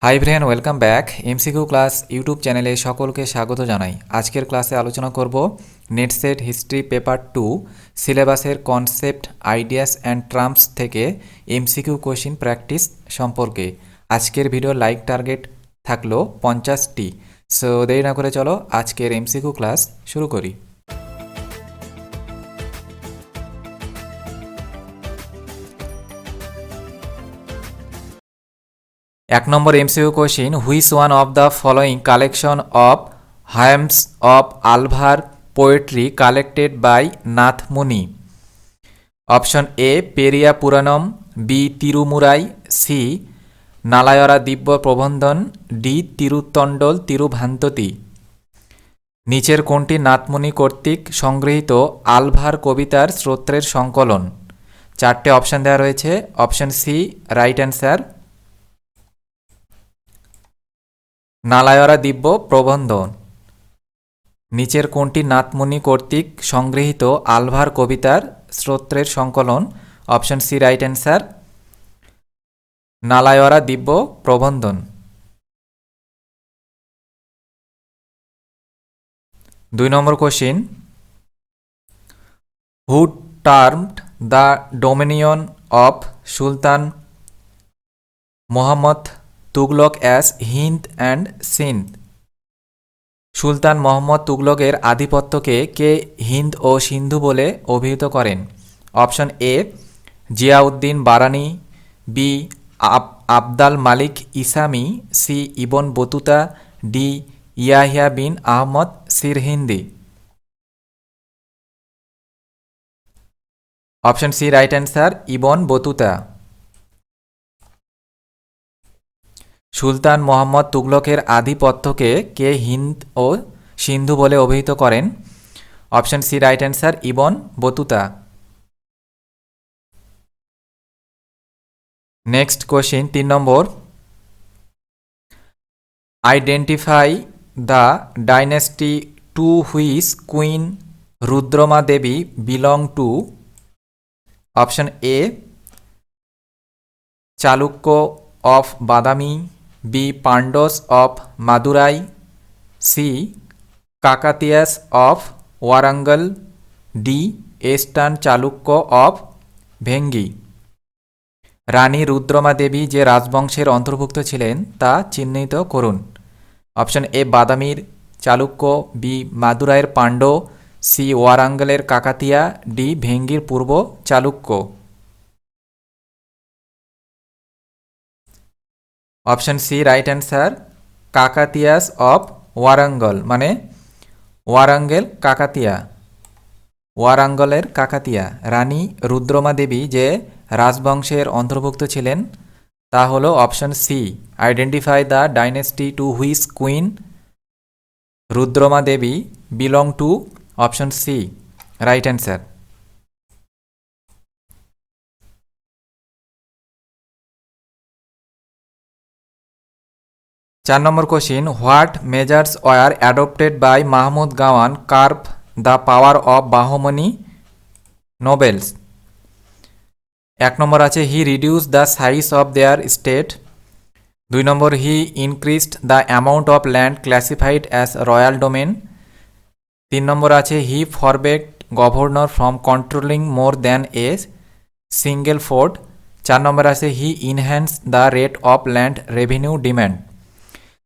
Hi friend, welcome back. MCQ class YouTube চ্যানেলে সকলকে স্বাগত জানাই। আজকের ক্লাসে আলোচনা করব নেটসেট হিস্ট্রি পেপার 2 সিলেবাসের কনসেপ্ট, আইডিয়াস অ্যান্ড টার্মস থেকে এমসিকিউ কোশ্চিন প্র্যাকটিস সম্পর্কে। আজকের ভিডিও লাইক টার্গেট থাকলো 50টি। সো দেরি না করে চলো আজকের এমসিকিউ ক্লাস শুরু করি। এক number MCQ question, which one of the following collection of hymns of Alvar poetry collected by Nathamuni? Option A Periya Puranam, B Tirumurai, C Nalayira Divya Prabandham, D তিরুত্তণ্ডল তিরুভান্ততি। নিচের কোনটি নাথমুনি কর্তৃক সংগৃহীত আলভার কবিতার স্তোত্রের সংকলন? চারটে অপশন দেওয়া রয়েছে। Option C right answer, Nalayira Divya Prabandham. নিচের কোনটি নাথমুনি কর্তৃক সংগৃহীত আলভার কবিতার স্তোত্রের সংকলন? Option C right answer, Nalayira Divya Prabandham. 2 number question, who termed the dominion of Sultan Mohammad Tughlaq as Hind and Sindh? সুলতান মোহাম্মদ তুগলকের আধিপত্যকে কে হিন্দ ও সিন্ধু বলে অভিহিত করেন? Option A Ziauddin Barani, B Abdul Malik Isami, C Ibn Battuta, D Yahya bin Ahmad Sirhindi. Option C right answer, Ibn Battuta. সুলতান মোহাম্মদ তুগলকের আধিপত্যকে কে হিন্দ ও সিন্ধু বলে অভিহিত করেন? Option C right answer, Ibn Battuta. Next question 3 number, identify the dynasty to which queen Rudrama Devi belong to? Option A Chalukya of Badami, B Pandyas of Madurai, C Kakatiyas of Warangal, D eastern Chalukya of Vengi. রানী রুদ্রমা দেবী যে রাজবংশের অন্তর্ভুক্ত ছিলেন তা চিহ্নিত করুন। অপশন এ বাদামির চালুক্য, বি মাদুরাইয়ের পাণ্ড্য, সি ওয়ারাঙ্গলের কাকাতিয়া, ডি ভেঙ্গির পূর্ব Chalukya. Option C right answer, Kakatiyas of Warangal, মানে ওয়ারাঙ্গল কাকাতিয়া, ওয়ারাঙ্গলের কাকাতিয়া। রানী রুদ্রমা দেবী যে রাজবংশের অন্তর্ভুক্ত ছিলেন তা হল option C. Identify the dynasty to which queen Rudrama Devi belong to? Option C right answer. 4 number question, what measures were adopted by Mahmud Gawan curb the power of Bahmani nobles? 1 number আছে he reduce the size of their state. 2 number he increased the amount of land classified as royal domain. 3 number আছে he forbade governor from controlling more than a single fort. 4 number আছে he enhance the rate of land revenue demand.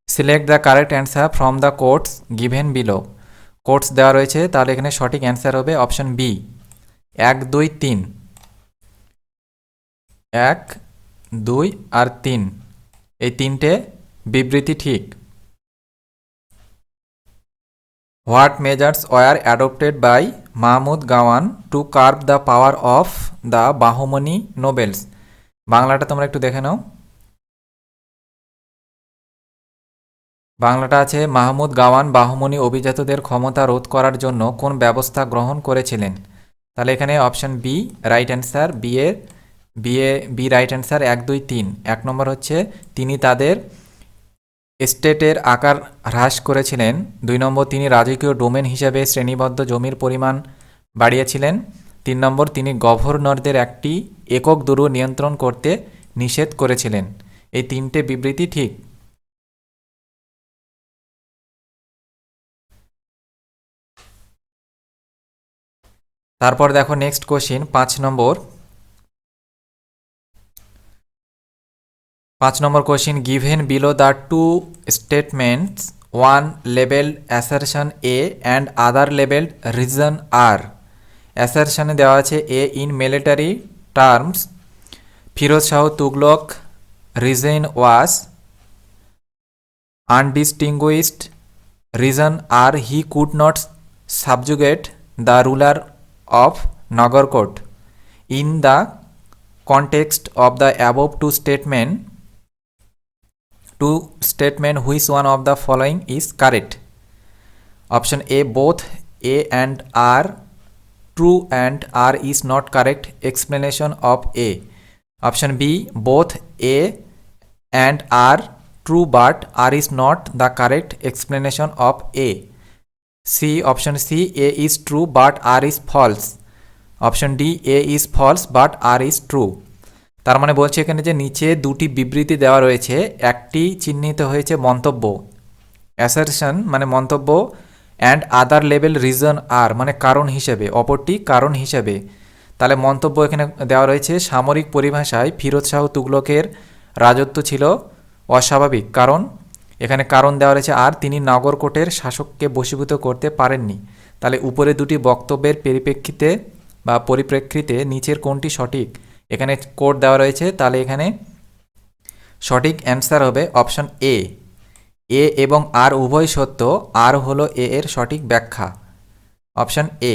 Select the correct answer from the codes given below. Codes দেওয়া রয়েছে, তাহলে এখানে সঠিক answer হবে option B 1, 2, 3। 1, 2 আর 3 এই তিনটে বিবৃতি ঠিক। What measures were adopted by Mahmud Gawan to curb the power of the Bahmani nobles? বাংলাটা তোমরা একটু দেখে নাও। বাংলাটা আছে মাহমুদ গাওয়ান বাহমনি অভিজাতদের ক্ষমতা রোধ করার জন্য কোন ব্যবস্থা গ্রহণ করেছিলেন? তাহলে এখানে option B right answer, B right answer. 1, 2, 3। 1 নম্বর হচ্ছে তিনি তাদের এস্টেটের আকার হ্রাস করেছিলেন। 2 নম্বর তিনি রাজকীয় ডোমেন হিসাবে শ্রেণীবদ্ধ জমির পরিমাণ বাড়িয়েছিলেন। 3 নম্বর তিনি গভর্নরদের একটি একক দুর্গ নিয়ন্ত্রণ করতে নিষেধ করেছিলেন। এই তিনটে বিবৃতি ঠিক। তারপর দেখো next question 5 number question given below the two statements one labelled assertion A and other labelled reason R. অ্যাসারশনে দেওয়া আছে A in military terms Firoz Shah Tughlaq reason was undistinguished reason R he could not subjugate the ruler of Nagarkot. In the context of the above two statement which one of the following is correct? Option A, both A and R true and R is not correct explanation of A. Option B, both A and R true but R is not the correct explanation of A. C, option C, A is true but R is false. Option D, A is false but R is true. তার মানে বলছে এখানে যে নিচে দুটি বিবৃতি দেওয়া রয়েছে, একটি চিহ্নিত হয়েছে মন্তব্য অ্যাসারশন মানে মন্তব্য, অ্যান্ড আদার লেভেল রিজন আর মানে কারণ হিসেবে, অপরটি কারণ হিসেবে। তাহলে মন্তব্য এখানে দেওয়া রয়েছে সামরিক পরিভাষায় ফিরোজ শাহ তুগলকের রাজত্ব ছিল অস্বাভাবিক, কারণ এখানে কারণ দেওয়া রয়েছে আর তিনি নাগরকোটের শাসককে বশীভূত করতে পারেননি। তাহলে উপরে দুটি বক্তব্যের পরিপ্রেক্ষিতে নিচের কোনটি সঠিক? এখানে কোড দেওয়া রয়েছে, তাহলে এখানে সঠিক অ্যান্সার হবে অপশন এ। এ এবং আর উভয় সত্য, আর হলো এ এর সঠিক ব্যাখ্যা। Option A,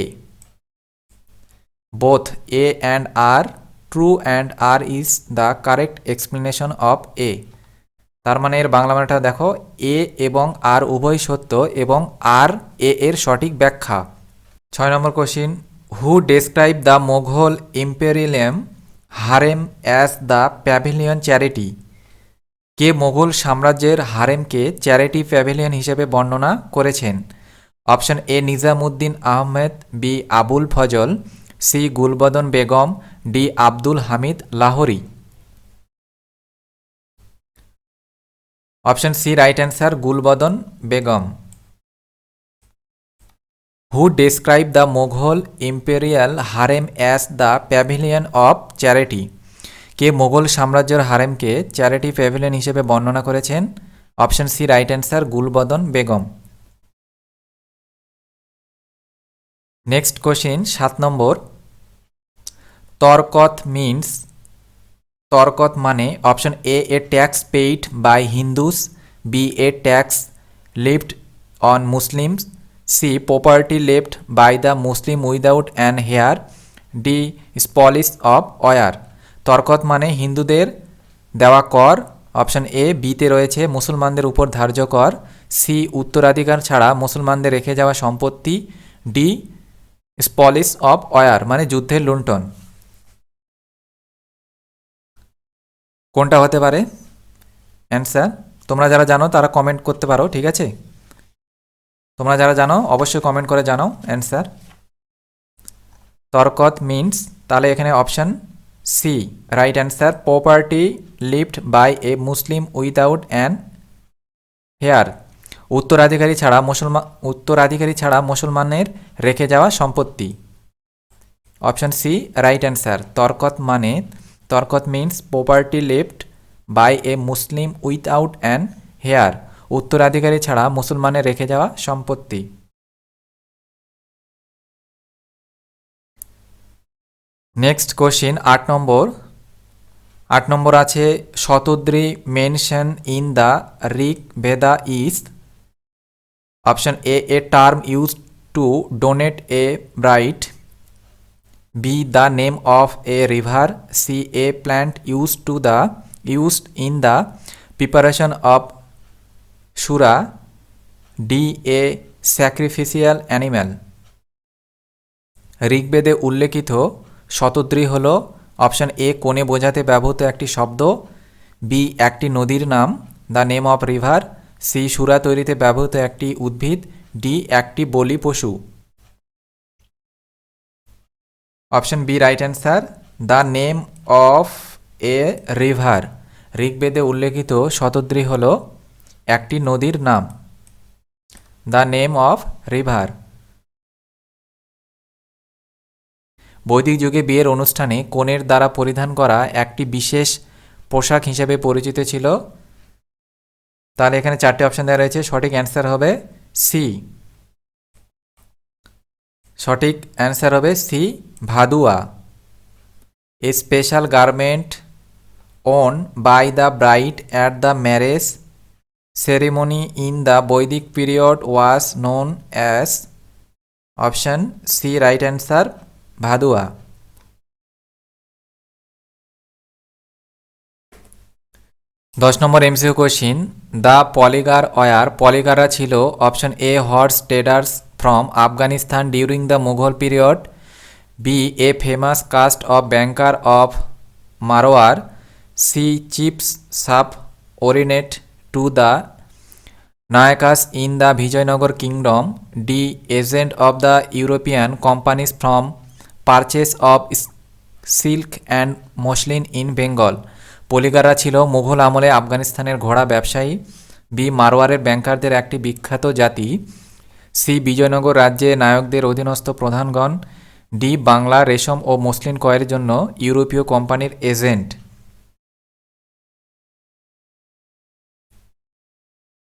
both A and R true and R is the correct explanation of A. তার মানে এর বাংলা মানেটা দেখো, এ এবং আর উভয় সত্য এবং আর এ এর সঠিক ব্যাখ্যা। 6 number question who describe the Mughal imperium harem as the pavilion charity. কে মোগল সাম্রাজ্যের হারেমকে চ্যারিটি প্যাভিলিয়ন হিসেবে বর্ণনা করেছেন? Option A, Nizamuddin Ahmed, B, Abul Fazl, C, Gulbadan Begum, D, Abdul Hamid Lahori. Option C right answer, Gulbadan Begum. Who describe the Mughal imperial harem as the pavilion of charity. কে মোগল সাম্রাজ্যের হারেমকে charity pavilion হিসেবে বর্ণনা করেছেন? Option C right answer, Gulbadan Begum. Next question 7 number tarkat means. Tarkat মানে option A, a tax paid by Hindus, B, a tax levied on Muslims, C, property left by the Muslim without an heir, D, spoils of war. Tarkat মানে হিন্দুদের দেওয়া কর। Option A, বিতে রয়েছে মুসলমানদের উপর ধার্য কর, সি, উত্তরাধিকার ছাড়া মুসলমানদের রেখে যাওয়া সম্পত্তি, ডি, স্পলিস অফ ওয়ার মানে যুদ্ধের লুণ্ঠন। কোনটা হতে পারে অ্যান্সার? তোমরা যারা জানো তারা কমেন্ট করতে পারো, ঠিক আছে? তোমরা যারা জানো অবশ্যই কমেন্ট করে জানাও অ্যান্সার। তরকত মিনস, তাহলে এখানে option C right answer, property leaved by a Muslim without an heir. উত্তরাধিকারী ছাড়া মুসলমানের রেখে যাওয়া সম্পত্তি। Option C right answer. Tarkat means property left by a Muslim without an heir, উত্তরাধিকারী ছাড়া মুসলমানের রেখে যাওয়া সম্পত্তি। নেক্সট কোশ্চিন 8 নম্বর আছে Shatadri mention in the Rig Veda is. Option A, a term use to denote a bride, B, the name of a river, C, a plant used in the preparation of shura, D, a sacrificial animal. ঋগ্বেদে উল্লেখিত শতদ্রী হল option A কোণে বোঝাতে ব্যবহৃত একটি শব্দ, B, একটি নদীর নাম the name of river, C, সুরা তৈরিতে ব্যবহৃত একটি উদ্ভিদ, ডি, একটি বলি পশু। Option B right answer, the name of a river. ঋগ্বেদে উল্লেখিত শতদ্রী হল একটি নদীর নাম, দ্য নেম অফ রিভার। বৈদিক যুগে বিয়ের অনুষ্ঠানে কনের দ্বারা পরিধান করা একটি বিশেষ পোশাক হিসেবে পরিচিত ছিল। তাহলে এখানে 4টে অপশন দেওয়া রয়েছে, সঠিক অ্যান্সার হবে সি। সঠিক অ্যান্সার হবে C, vadhuya. A special garment worn by the bride at the marriage ceremony in the Vedic period was known as option C, right answer, vadhuya. 10 number MCQ question, the Poligar were, পলিগাররা ছিল option A horse traders from Afghanistan during the Mughal period, B a famous caste of banker of Marwar, C chiefs subordinate to the Nayakas in the Vijayanagar kingdom, D agent of the European companies from purchase of silk and muslin in Bengal, পলিগাররা ছিল মুঘল আমলে আফগানিস্তানের ঘোড়া ব্যবসায়ী, B মারওয়ারের ব্যাংকারদের একটি বিখ্যাত জাতি, C Bijoynagar রাজ্যে নায়কদের অধীনস্থ প্রধানগণ, ডি বাংলা রেশম ও মসলিন ক্রয়ের জন্য ইউরোপীয় কোম্পানির এজেন্ট।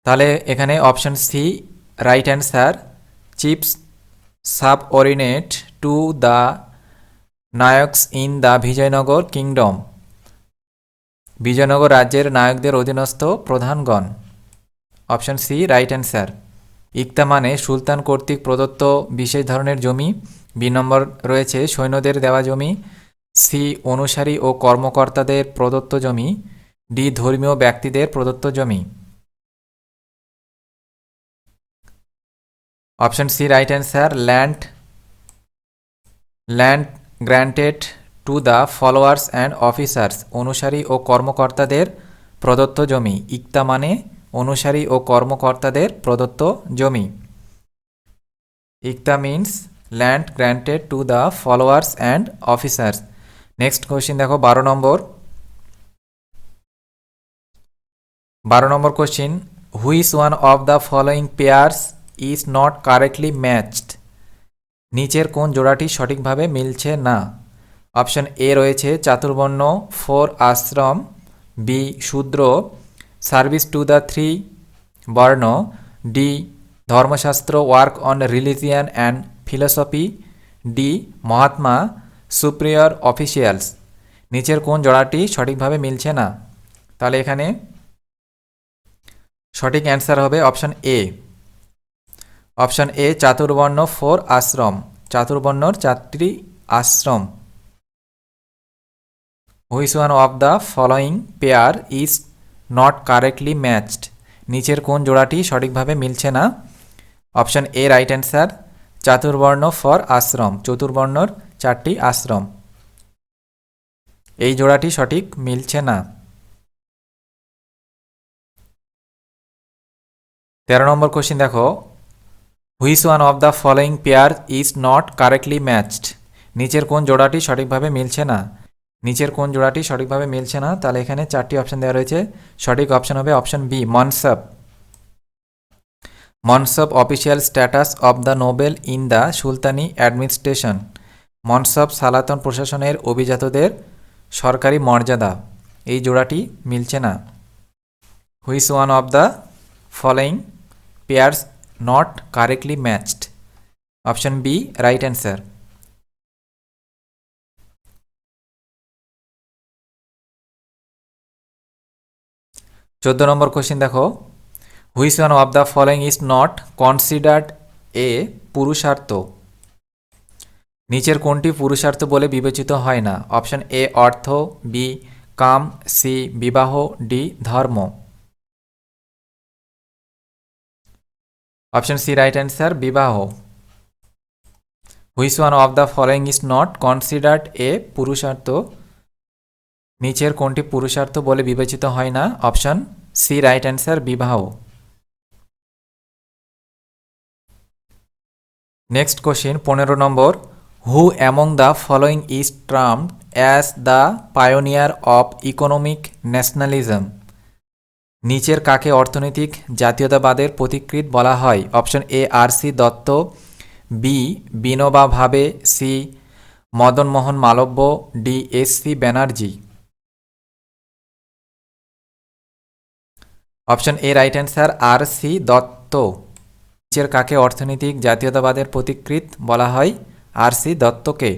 তাহলে এখানে option C right answer, chiefs subordinate to the Nayakas in the Vijayanagar kingdom, Vijayanagar রাজ্যের নায়কদের অধীনস্থ প্রধানগণ। Option C right answer. Iqta মানে সুলতান কর্তৃক প্রদত্ত বিশেষ ধরনের জমি, বি নম্বর রয়েছে সৈন্যদের দেওয়া জমি, সি অনুসারী ও কর্মকর্তাদের প্রদত্ত জমি, ডি ধর্মীয় ব্যক্তিদের প্রদত্ত জমি। Option C right answer, land granted to the followers and officers, অনুসারী ও কর্মকর্তাদের প্রদত্ত জমি। ইকতা মানে অনুসারী ও কর্মকর্তাদের প্রদত্ত জমি। Iqta means land granted to the followers and officers. Next question দেখো 12 number question, which one of the following pairs is not correctly matched, নিচের কোন জোড়াটি সঠিকভাবে মিলছে না। অপশন এ রয়েছে Chaturvarna 4 ashram, B Shudra service to the 3 varna, D Dharmashastra work on religion and philosophy, D Mahatma superior officials. নিচের কোন জোড়াটি সঠিকভাবে মিলছে না। তাহলে এখানে সঠিক অ্যান্সার হবে option A. Option A চাতুর্বর্ণ 4 ashram, চাতুর্বর্ণর 4টি আশ্রম। Which one of the following pair is not correctly matched, নিচের কোন জোড়াটি সঠিকভাবে মিলছে না। Option A right answer, Chaturvarna 4 ashram, চতুর্বর্ণর 4টি আশ্রম, এই জোড়াটি সঠিক মিলছে না। 13 নম্বর কোশ্চিন দেখো, which one of the following pair is not correctly matched, নিচের কোন জোড়াটি সঠিকভাবে মিলছে না। নিচের কোন জোড়াটি সঠিকভাবে মিলছে না, তাহলে এখানে 4টি অপশন দেওয়া রয়েছে, সঠিক অপশন হবে option B mansab. Mansab official status of the noble in the Sultani administration, mansab সালাতন প্রশাসনের অভিজাতদের সরকারি মর্যাদা, এই জোড়াটি মিলছে না। Which one of the following pairs not correctly matched, option B right answer. 14 number question দেখো, which one of the following is not considered a purushartha, নিচের কোনটি পুরুষার্থ বলে বিবেচিত হয় না। Option A artha, B kama, C vivaha, D dharma. Option C right answer, vivaha. Which one of the following is not considered a purushartha, নিচের কোনটি পুরুষার্থ বলে বিবেচিত হয় না। Option C right answer, vivaha. Next question 15 number, who among the following is termed as the pioneer of economic nationalism, নিচের কাকে অর্থনৈতিক জাতীয়তাবাদের পথিকৃৎ বলা হয়। Option A R C Dutt, B Vinoba Bhave, C Madan Mohan Malaviya, D S C Banerjee. Option A right answer, R C Dutt. নিচের কাকে অর্থনৈতিক জাতীয়তাবাদের প্রতিকৃত বলা হয়? আর সি দত্তকে।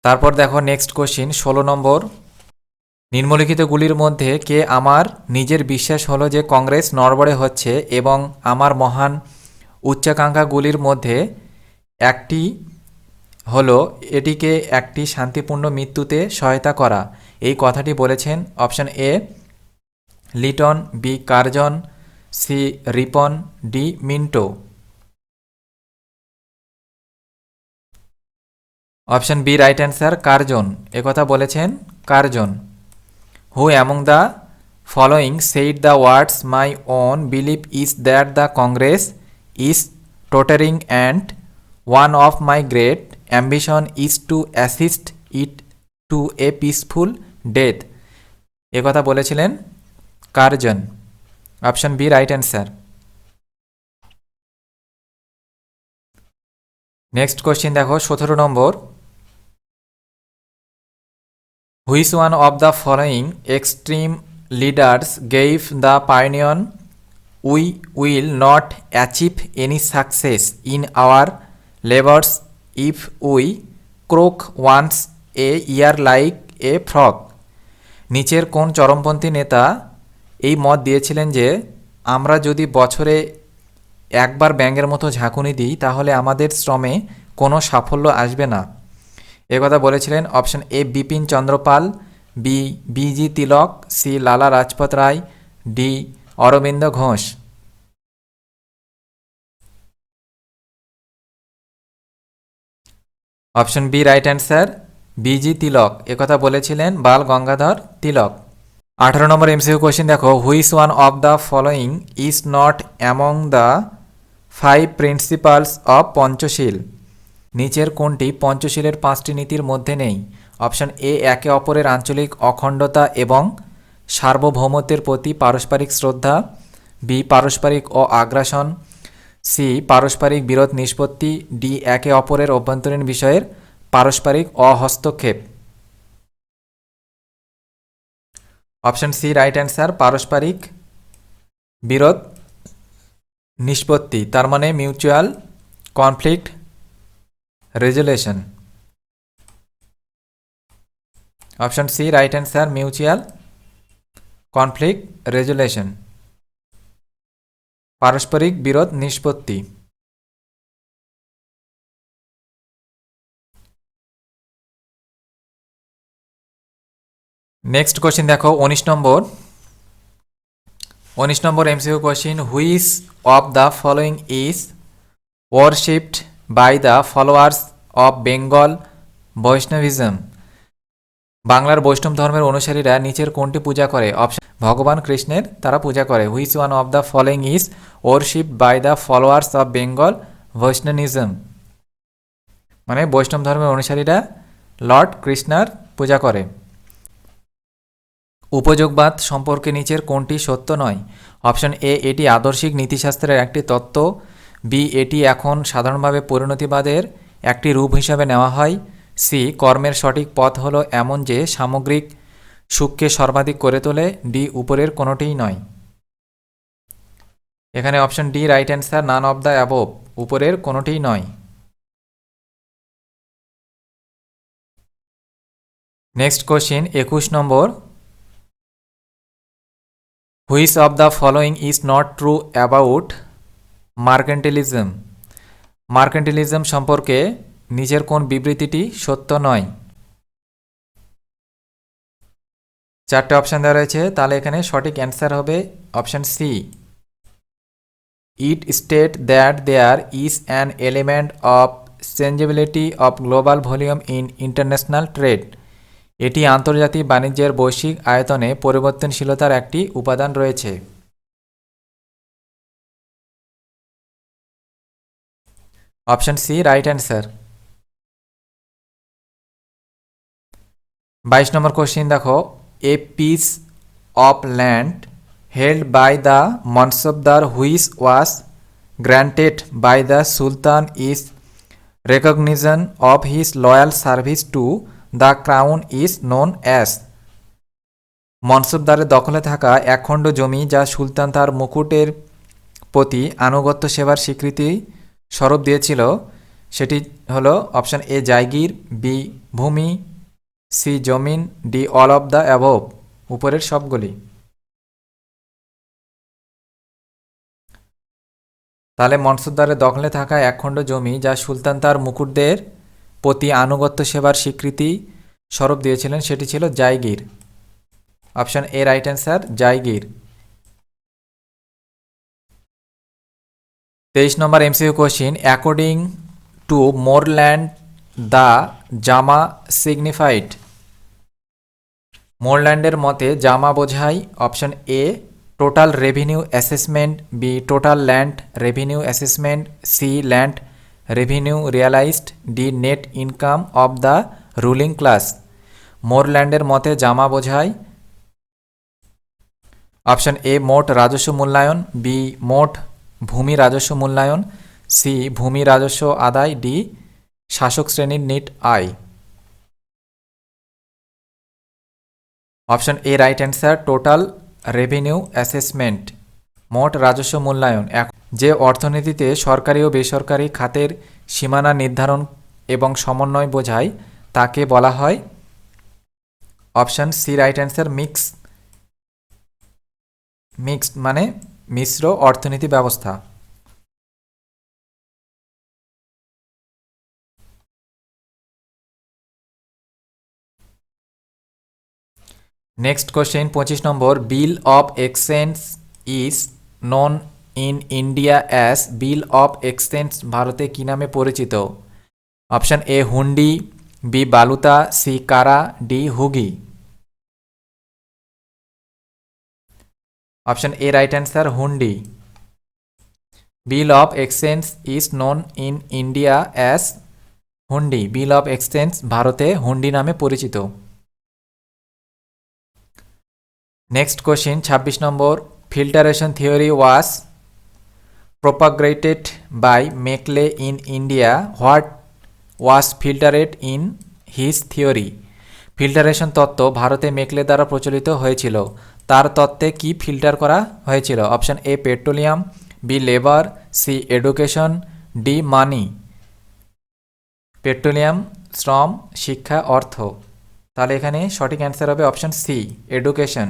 তারপর দেখো নেক্সট কোশ্চিন 16 নম্বর। নিম্নলিখিতগুলির মধ্যে কে আমার নিজের বিশ্বাস হলো যে কংগ্রেস নড়বড়ে হচ্ছে এবং আমার মহান উচ্চাকাঙ্ক্ষাগুলির মধ্যে একটি হলো এটিকে একটি শান্তিপূর্ণ মৃত্যুতে সহায়তা করা। এই কথাটি বলেছেন option A Lytton, B Curzon, C Ripon, D Minto. Option B right answer, Curzon. একথা বলেছেন Curzon. Who among the following said the words my own believe is that the Congress is tottering and one of my great ambition is to assist it to a peaceful death. একথা বলেছিলেন Curzon. Option B right answer. Next question দেখো 17 number. Which one of the following extreme leaders gave the opinion we will not achieve any success in our labours if we croak once a year like a frog. নিচের কোন চরমপন্থী নেতা এই মত দিয়েছিলেন যে আমরা যদি বছরে একবার ব্যাঙের মতো ঝাঁকুনি দিই তাহলে আমাদের শ্রমে কোনো সাফল্য আসবে না? একথা বলেছিলেন option A Bipin Chandrapal, B BG Tilak, C Lala Lajpat Rai, D Aurobindo Ghosh. Option B right answer, BG Tilak. একথা বলেছিলেন Bal Gangadhar Tilak. 18 number MCQ question দেখো। Which one of the following is not among the 5 principles of Panchsheel? নিচের কোনটি পঞ্চশীলের 5টি নীতির মধ্যে নেই? অপশন এ একে অপরের আঞ্চলিক অখণ্ডতা এবং সার্বভৌমত্বের প্রতি পারস্পরিক শ্রদ্ধা, বি পারস্পরিক আগ্রাসন, সি পারস্পরিক বিরোধ নিষ্পত্তি, ডি একে অপরের অভ্যন্তরীণ বিষয়ের পারস্পরিক অহস্তক্ষেপ। অপশন সি রাইট অ্যান্সার, পারস্পরিক বিরোধ নিষ্পত্তি, তার মানে mutual conflict resolution. Option C right answer, mutual conflict resolution, পারস্পরিক বিরোধ নিষ্পত্তি। নেক্সট কোশ্চিন দেখো 19 number. 19 number MCQ question. Which of the following is worshipped by the followers of Bengal Vaishnavism? বাংলার বৈষ্ণব ধর্মের অনুসারীরা নিচের কোনটি পূজা করে? অপশন ভগবান কৃষ্ণের তারা পূজা করে। Which one of the following is worshipped by the followers of Bengal Vaishnavism? মানে বৈষ্ণব ধর্মের অনুসারীরা লর্ড কৃষ্ণার পূজা করে। উপযোগবাদ সম্পর্কে নিচের কোনটি সত্য নয়? অপশন এ এটি আদর্শিক নীতিশাস্ত্রের একটি তত্ত্ব, বি এটি এখন সাধারণভাবে পরিণতিবাদের একটি রূপ হিসাবে নেওয়া হয়, সি কর্মের সঠিক পথ হলো এমন যে সামগ্রিক সুখকে সর্বাধিক করে তোলে, ডি উপরের কোনোটিই নয়। এখানে option D right answer, none of the above, উপরের কোনোটিই নয়। Next question 21 number. Which of the following is not true about mercantilism? Mercantilism সম্পর্কে নিচের কোন বিবৃতিটি সত্য নয়? 4টে অপশান দেওয়া রয়েছে, তাহলে এখানে সঠিক অ্যান্সার হবে option C. It state that there is an element of changeability of global volume in international trade. এটি আন্তর্জাতিক বাণিজ্যের বৈশ্বিক আয়তনে পরিবর্তনশীলতার একটি উপাদান রয়েছে। Option C right answer. 22 number question দেখো। A piece of land held by the mansabdar which was granted by the sultan is recognition of his loyal service to the crown is known as। মনসুবদারের দখলে থাকা একখণ্ড জমি যা সুলতান তার মুকুটের প্রতি আনুগত্য সেবার স্বীকৃতি স্বরূপ দিয়েছিল সেটি হলো অপশন এ জায়গির, বি ভূমি, সি জমিন, D all of the above, উপরের সবগুলি। তাহলে মনসুবদারের দখলে থাকা একখণ্ড জমি যা সুলতান তার মুকুটদের প্রতি আনুগত্য সেবার স্বীকৃতি স্বরূপ দিয়েছিলেন সেটি ছিল জায়গির। অপশন এ রাইট অ্যান্সার, জায়গির। 23 নম্বর MCQ question, according to Moreland the জামা সিগনিফাইড। মোরল্যান্ডের মতে জামা বোঝায় option A total revenue assessment, B total land revenue assessment, C land revenue realised, D net income of the ruling class. মোরল্যান্ডের মতে জামা বোঝায় অপশন এ মোট রাজস্ব মূল্যায়ন, বি মোট ভূমি রাজস্ব মূল্যায়ন, সি ভূমি রাজস্ব আদায়, ডি শাসক শ্রেণীর নিট আয়। Option A right answer, total revenue assessment, মোট রাজস্ব মূল্যায়ন। যে অর্থনীতিতে সরকারি ও বেসরকারি খাতের সীমানা নির্ধারণ এবং সমন্বয় বোঝায় তাকে বলা হয় option C right answer, mixed মানে মিশ্র অর্থনীতি ব্যবস্থা। Next question 25 number, bill of exchange is known in India as. Bill of exchange ভারতে কি নামে পরিচিত? Option A hundi, B baluta, C kara, D hugi. Option A right answer, hundi. Bill of exchange is known in India as hundi. Bill of exchange ভারতে হুন্ডি নামে পরিচিত। Next question 26 number, filtration theory was প্রপাগ্রেটেড by Macaulay in India. What was filtered in his theory. Filtration তত্ত্ব ভারতে Macaulay দ্বারা প্রচলিত হয়েছিল, তার তত্ত্বে কি ফিল্টার করা হয়েছিল? Option A petroleum, B labour, C education, D money. Petroleum, শ্রম, শিক্ষা, অর্থ। তাহলে এখানে সঠিক অ্যান্সার হবে অপশন সি এডুকেশন,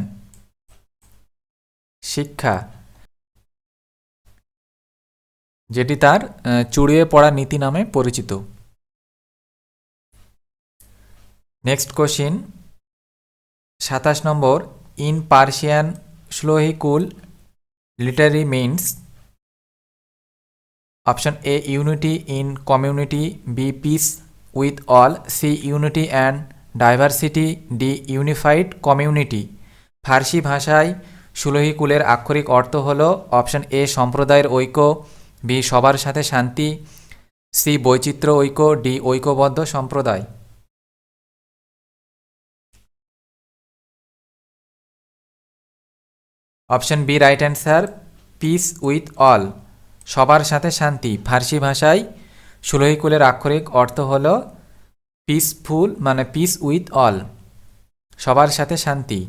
শিক্ষা, যেটি তার চুড়িয়ে পড়া নীতি নামে পরিচিত। Next question 27 number, in Persian sulhikul literally means. Option A unity in community, B peace with all, C unity and diversity, D unified community. Farsi ভাষায় সুলহিকুলের আক্ষরিক অর্থ হল অপশন এ সম্প্রদায়ের ঐক্য, বি সবার সাথে শান্তি, সি বৈচিত্র্য ঐক্য, ডি ঐক্যবদ্ধ সম্প্রদায়। Option B right answer, peace with all, সবার সাথে শান্তি। ফার্সি ভাষায় সুলহিকুলের আক্ষরিক অর্থ হল পিসফুল মানে পিস উইথ অল, সবার সাথে শান্তি।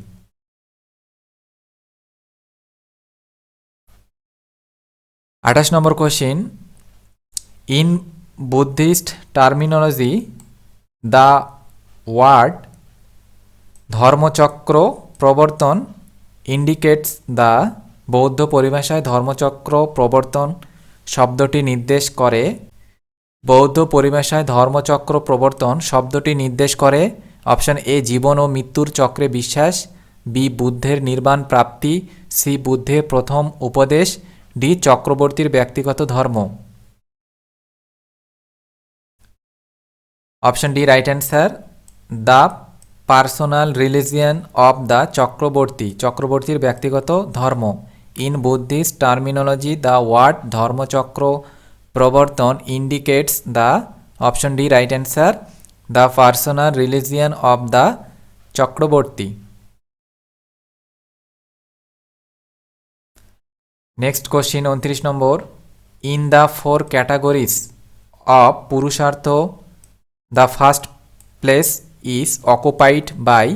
28 number question, in Buddhist terminology the word dharmachakra pravartana indicates the. বৌদ্ধ পরিভাষায় ধর্মচক্র প্রবর্তন শব্দটি নির্দেশ করে। বৌদ্ধ পরিভাষায় ধর্মচক্র প্রবর্তন শব্দটি নির্দেশ করে অপশন এ জীবন ও মৃত্যুর চক্রে বিশ্বাস, বি বুদ্ধের নির্বাণ প্রাপ্তি, সি বুদ্ধের প্রথম উপদেশ, ডি চক্রবর্তীর ব্যক্তিগত ধর্ম। Option D right answer, the personal religion of the Chakravarti, চক্রবর্তীর ব্যক্তিগত ধর্ম। In Buddhist terminology the word dharmachakra pravartana indicates the. Option D right answer, the personal religion of the Chakravarti. Next question 29 number, in the four categories of purushartha the first place is occupied by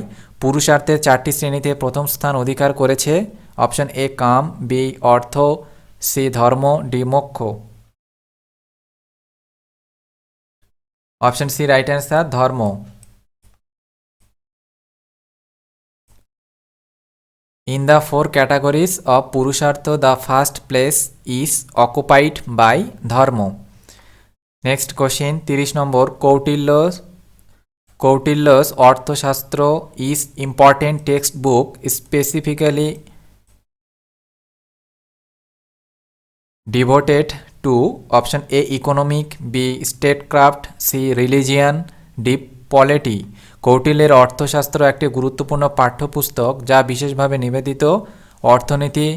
পুরুষার্থের 4টি শ্রেণীতে প্রথম স্থান অধিকার করেছে। Option A kama, B artha, C dharma, D moksha. Option C right answer, ধর্ম। In the 4 categories of Purushartha, the first place is occupied by Dharma. Next question, 30 number. Kautilya's Arthashastra is important textbook specifically devoted to option A economic, B statecraft, C religion, D polity. কৌটিল্যের অর্থশাস্ত্র একটি গুরুত্বপূর্ণ পাঠ্যপুস্তক যা বিশেষভাবে নিবেদিত অর্থনীতি,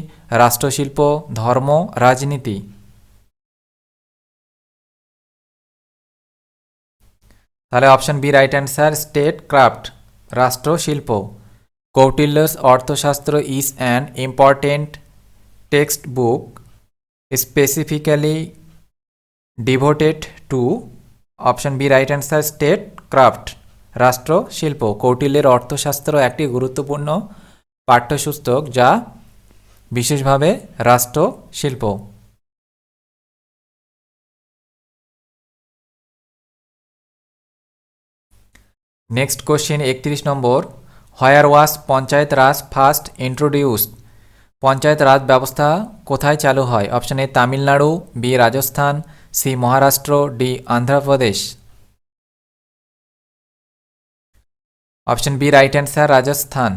রাষ্ট্রশিল্প, ধর্ম, রাজনীতি। তাহলে option B right answer, statecraft, রাষ্ট্রশিল্প। Kautilya's Arthashastra is an important textbook specifically devoted to option B right answer, statecraft, রাষ্ট্রশিল্প। কৌটিল্যের অর্থশাস্ত্র একটি গুরুত্বপূর্ণ পাঠ্যপুস্তক যা বিশেষভাবে রাষ্ট্রশিল্প। Next question 31 number. Where was panchayat raj first introduced. Panchayat raj ব্যবস্থা কোথায় চালু হয়? Option A Tamil Nadu, B Rajasthan, C Maharashtra, D Andhra Pradesh. Option B right answer, Rajasthan.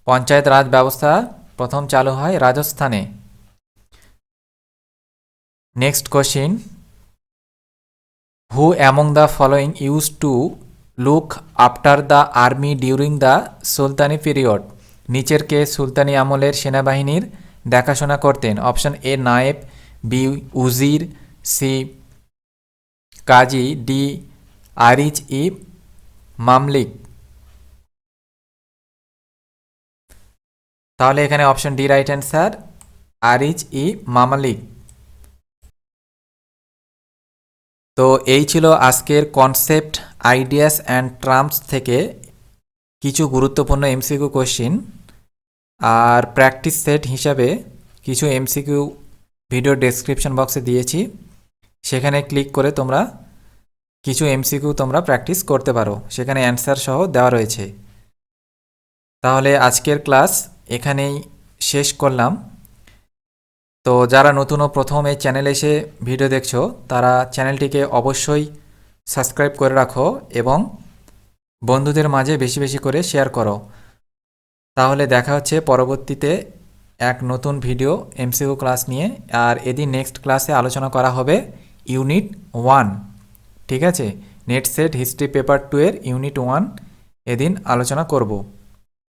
Panchayat raj ব্যবস্থা প্রথম চালু হয় রাজস্থানে। Next question, who among the following use to look after the army during the সুলতানি পিরিয়ড। নিচের কে সুলতানি আমলের সেনাবাহিনীর দেখাশোনা করতেন? Option A naib, B wazir, C qazi, D ariz i mamalik. তাহলে এখানে option D right answer, ariz i mamalik. তো এই ছিল আজকের কনসেপ্ট, আইডিয়াস অ্যান্ড টার্মস থেকে কিছু গুরুত্বপূর্ণ এমসিকিউ কোশ্চিন। আর প্র্যাকটিস সেট হিসাবে কিছু এমসিকিউ ভিডিও ডেসক্রিপশন বক্সে দিয়েছি, সেখানে ক্লিক করে তোমরা কিছু এমসিকিউ তোমরা প্র্যাকটিস করতে পারো, সেখানে অ্যান্সার সহ দেওয়া রয়েছে। তাহলে আজকের ক্লাস এখানেই শেষ করলাম। তো যারা নতুন ও প্রথম এই চ্যানেলে এসে ভিডিও দেখছো তারা চ্যানেলটিকে অবশ্যই সাবস্ক্রাইব করে রাখো এবং বন্ধুদের মাঝে বেশি বেশি করে শেয়ার করো। তাহলে দেখা হচ্ছে পরবর্তীতে এক নতুন ভিডিও এমসিকিউ ক্লাস নিয়ে। আর এদিন নেক্সট ক্লাসে আলোচনা করা হবে ইউনিট 1, ঠিক আছে? নেট সেট হিস্ট্রি পেপার 2 এর ইউনিট 1 এদিন আলোচনা করব।